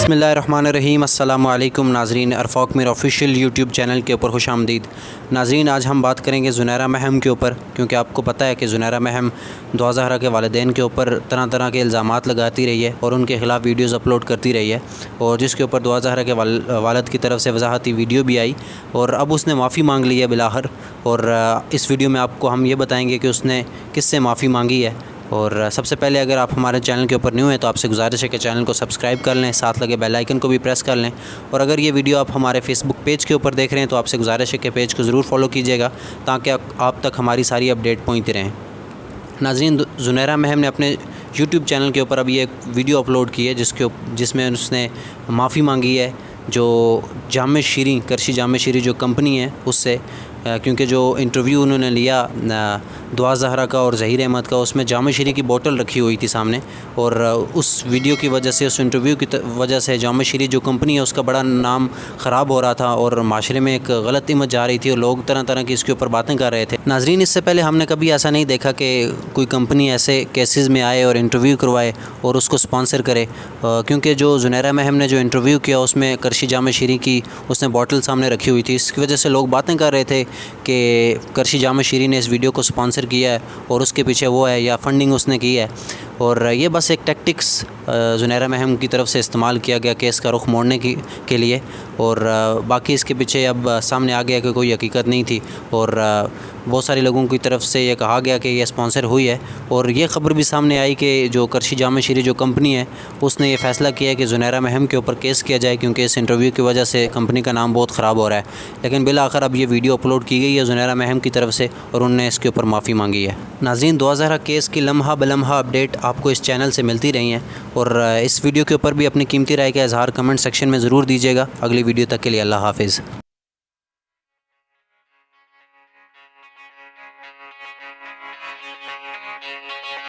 बिस्मिल्लाहिर्रहमानिर्रहीम। अस्सलामु अलैकुम नाज़रीन, अरफाक मेरा ऑफिशियल यूट्यूब चैनल के ऊपर खुश आमदीद। नाज़रीन, आज हम बात करेंगे ज़ुनैरा महम के ऊपर, क्योंकि आपको पता है कि ज़ुनैरा महम दुआ ज़हरा के वालिदैन के ऊपर तरह तरह के इल्ज़ामात लगाती रही है और उनके ख़िलाफ़ वीडियोज़ अपलोड करती रही है, और जिसके ऊपर दुआ ज़हरा के वालिद की तरफ से वजाहती वीडियो भी आई और अब उसने माफ़ी मांग ली है बिलाखिर। और इस वीडियो में आपको हम ये बताएंगे कि उसने किससे माफ़ी मांगी है। और सबसे पहले अगर आप हमारे चैनल के ऊपर न्यू हैं तो आपसे गुजारिश है कि चैनल को सब्सक्राइब कर लें, साथ लगे बेल आइकन को भी प्रेस कर लें। और अगर ये वीडियो आप हमारे फेसबुक पेज के ऊपर देख रहे हैं तो आपसे गुजारिश है कि पेज को ज़रूर फॉलो कीजिएगा ताकि आप तक हमारी सारी अपडेट पहुँचती रहें। नाज़रीन, ज़ुनैरा महम ने अपने यूट्यूब चैनल के ऊपर अभी एक वीडियो अपलोड की है जिसमें उसने माफ़ी मांगी है जो जामे शीरी करशी जामे शीरी जो कंपनी है उससे, क्योंकि जो इंटरव्यू उन्होंने लिया दुआ ज़हरा का और ज़हीर अहमद का, उसमें जामे शीरी की बोतल रखी हुई थी सामने, और उस वीडियो की वजह से, उस इंटरव्यू की वजह से जामे शीरी जो कंपनी है उसका बड़ा नाम ख़राब हो रहा था और माशरे में एक गलत इमेज जा रही थी और लोग तरह तरह की इसके ऊपर बातें कर रहे थे। नाज़रीन, इससे पहले हमने कभी ऐसा नहीं देखा कि कोई कंपनी ऐसे केसेस में आए और इंटरव्यू करवाए और उसको स्पॉन्सर करे, क्योंकि जो ज़ुनैरा महम ने जो इंटरव्यू किया उसमें करशी जामे शीरी की उसने बोतल सामने रखी हुई थी। इसकी वजह से लोग बातें कर रहे थे कि करशी जामे शीरी ने इस वीडियो को स्पॉन्सर किया है और उसके पीछे वो है या फंडिंग उसने की है। और ये बस एक टैक्टिक्स ज़ुनैरा महम की तरफ से इस्तेमाल किया गया केस का रुख मोड़ने के लिए, और बाकी इसके पीछे अब सामने आ गया कि कोई हकीकत नहीं थी। और बहुत सारे लोगों की तरफ से ये कहा गया कि ये स्पॉन्सर हुई है, और ये ख़बर भी सामने आई कि जो करशी जामे शीरी जो कंपनी है उसने ये फ़ैसला किया है कि ज़ुनैरा महम के ऊपर केस किया जाए, क्योंकि इस इंटरव्यू की वजह से कंपनी का नाम बहुत ख़राब हो रहा है। लेकिन बिलाखिर अब ये वीडियो अपलोड की गई है ज़ुनैरा महम की तरफ से और उन्होंने इसके ऊपर माफ़ी मांगी है। नाज़रीन, दुआ ज़हरा केस की लम्हा बलम्हा अपडेट आपको इस चैनल से मिलती रही हैं, और इस वीडियो के ऊपर भी अपनी कीमती राय का इज़हार कमेंट सेक्शन में ज़रूर दीजिएगा। अगली वीडियो तक के लिए अल्लाह हाफ़िज़।